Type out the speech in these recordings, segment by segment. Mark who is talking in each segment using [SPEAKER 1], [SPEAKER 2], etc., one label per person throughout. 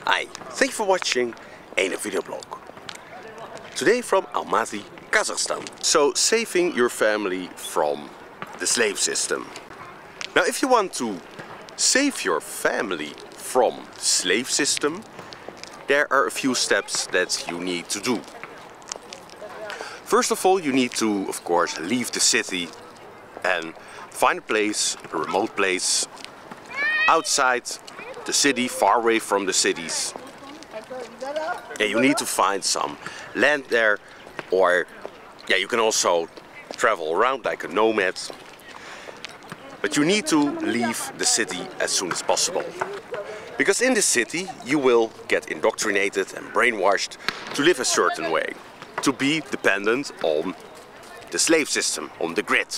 [SPEAKER 1] Hi, thank you for watching a video blog. Today from ALMATY, Kazakhstan. So, saving your family from the slave system. Now, if you want to save your family from the slave system, there are a few steps that you need to do. First of all, you need to, of course, leave the city and find a place, a remote place, outside the city, far away from the cities. And you need to find some land there, or you can also travel around like a nomad. But you need to leave the city as soon as possible. Because in the city you will get indoctrinated and brainwashed to live a certain way. To be dependent on the slave system, on the grid.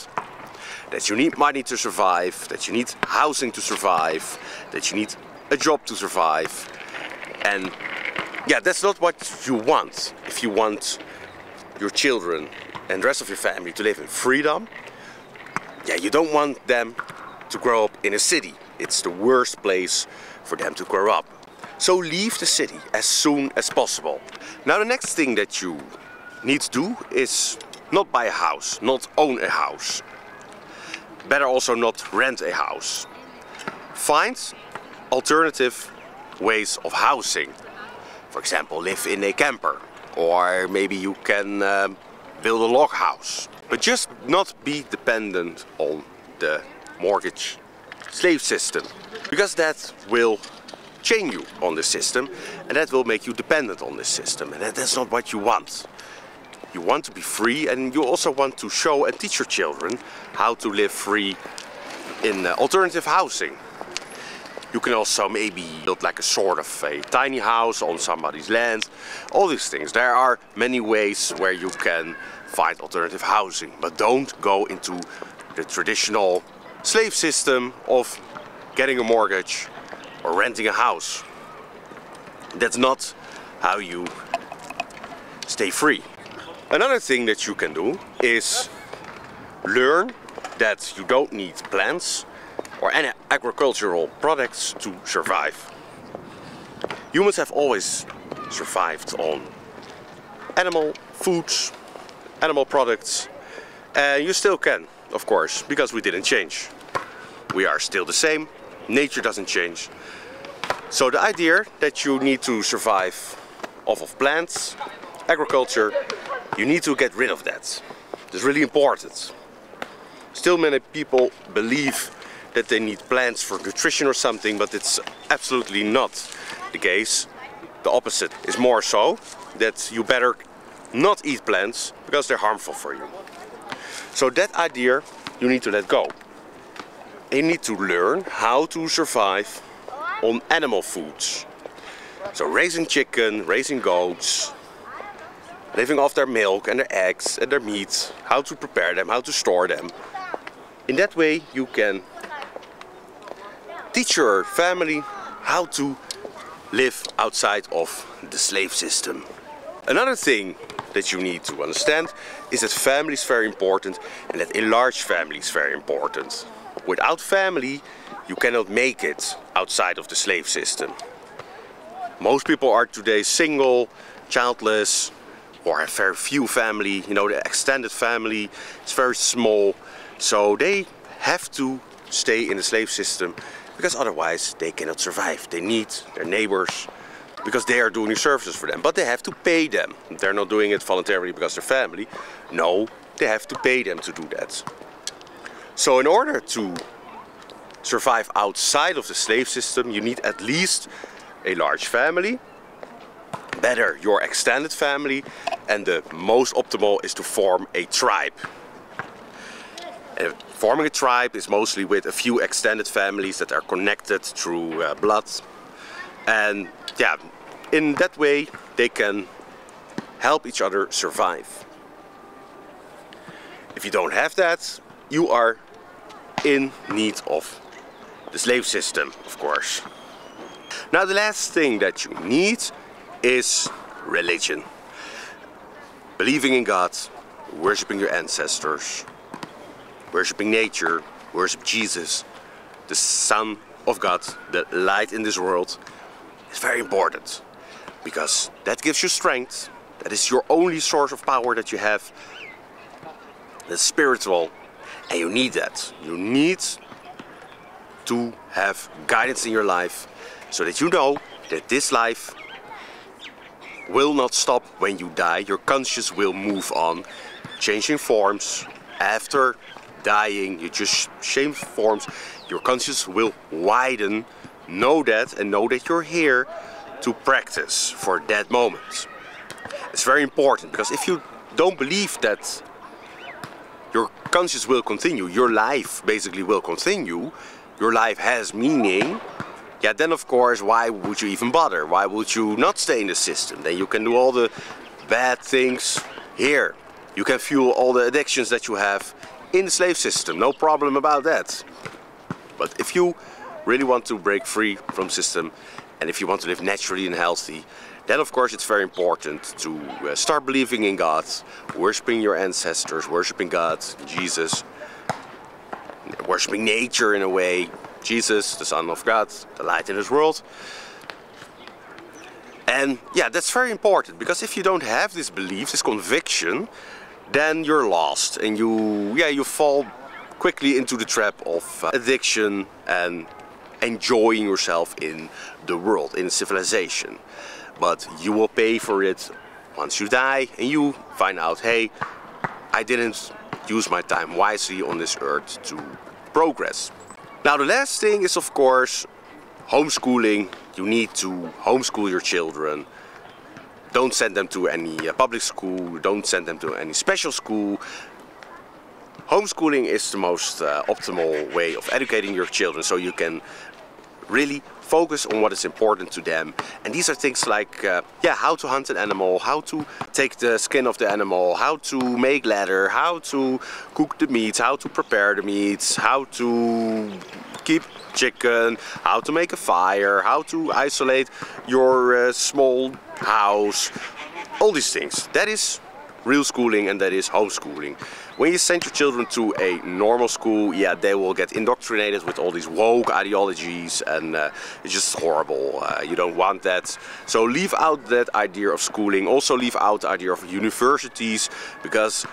[SPEAKER 1] That you need money to survive, that you need housing to survive, that you need a job to survive. And that's not what you want. If you want your children and the rest of your family to live in freedom, you don't want them to grow up in a city. It's the worst place for them to grow up. So leave the city as soon as possible. Now the next thing that you need to do is not buy a house, not own a house. Better also not rent a house. Find alternative ways of housing. For example, live in a camper, or maybe you can build a log house. But just not be dependent on the mortgage slave system, because that will chain you on the system and that will make you dependent on this system, and that's not what you want. You want to be free, and you also want to show and teach your children how to live free in alternative housing. You can also maybe build like a sort of a tiny house on somebody's land. All these things. There are many ways where you can find alternative housing. But don't go into the traditional slave system of getting a mortgage or renting a house. That's not how you stay free. Another thing that you can do is learn that you don't need plants or any agricultural products to survive. Humans have always survived on animal foods, animal products, and you still can, of course, because we didn't change. We are still the same, nature doesn't change. So the idea that you need to survive off of plants, agriculture, you need to get rid of that. It's really important. Still many people believe that they need plants for nutrition or something, but it's absolutely not the case. The opposite is more so, that you better not eat plants because they're harmful for you. So that idea you need to let go. You need to learn how to survive on animal foods. So raising chicken, raising goats, living off their milk and their eggs and their meat, how to prepare them, how to store them. In that way you can teach your family how to live outside of the slave system. Another thing that you need to understand is that family is very important, and that a large family is very important. Without family, you cannot make it outside of the slave system. Most people are today single, childless, or have very few family. You know, the extended family is very small, so they have to stay in the slave system, because otherwise they cannot survive. They need their neighbors because they are doing services for them, but they have to pay them. They're not doing it voluntarily because they're family. No, they have to pay them to do that. So in order to survive outside of the slave system, you need at least a large family, better your extended family, and the most optimal is to form a tribe. Forming a tribe is mostly with a few extended families that are connected through blood. And in that way they can help each other survive. If you don't have that, you are in need of the slave system, of course. Now the last thing that you need is religion. Believing in God, worshipping your ancestors, worshipping nature, worship Jesus, the Son of God, the light in this world. It's very important because that gives you strength. That is your only source of power that you have. That's spiritual, and you need that. You need to have guidance in your life so that you know that this life will not stop when you die. Your conscience will move on, changing forms. After dying, you just change forms. Your conscience will widen. Know that, and know that you're here to practice for that moment. It's very important, because if you don't believe that your conscience will continue, your life basically will continue, your life has meaning, yeah, then of course, why would you even bother? Why would you not stay in the system? Then you can do all the bad things here. You can fuel all the addictions that you have in the slave system, no problem about that. But if you really want to break free from the system, and if you want to live naturally and healthy, then of course it's very important to start believing in God, worshipping your ancestors, worshipping God, Jesus, worshipping nature in a way, Jesus, the Son of God, the light in this world. And yeah, that's very important, because if you don't have this belief, this conviction, then you're lost, and you fall quickly into the trap of addiction and enjoying yourself in the world, in civilization. But you will pay for it once you die, and you find out, hey, I didn't use my time wisely on this earth to progress. Now the last thing is of course homeschooling. You need to homeschool your children. Don't send them to any public school, don't send them to any special school. Homeschooling is the most optimal way of educating your children, so you can really focus on what is important to them. And these are things like how to hunt an animal, how to take the skin of the animal, how to make leather, how to cook the meat, how to prepare the meat, how to keep chicken, how to make a fire, how to isolate your small house, all these things. That is real schooling, and that is homeschooling. When you send your children to a normal school, yeah, they will get indoctrinated with all these woke ideologies, and it's just horrible. You don't want that. So leave out that idea of schooling. Also leave out the idea of universities, because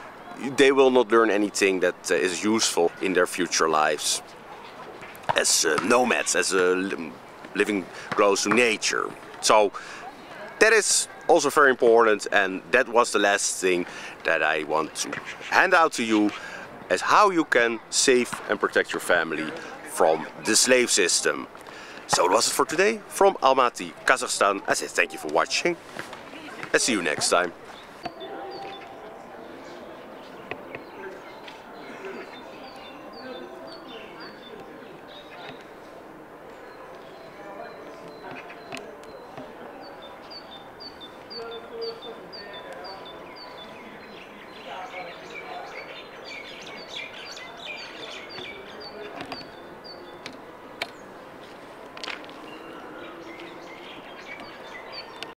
[SPEAKER 1] they will not learn anything that is useful in their future lives as nomads, as living close to nature. So that is also very important, and that was the last thing that I want to hand out to you, as how you can save and protect your family from the slave system. So that was it for today from Almaty, Kazakhstan. I say thank you for watching, and see you next time.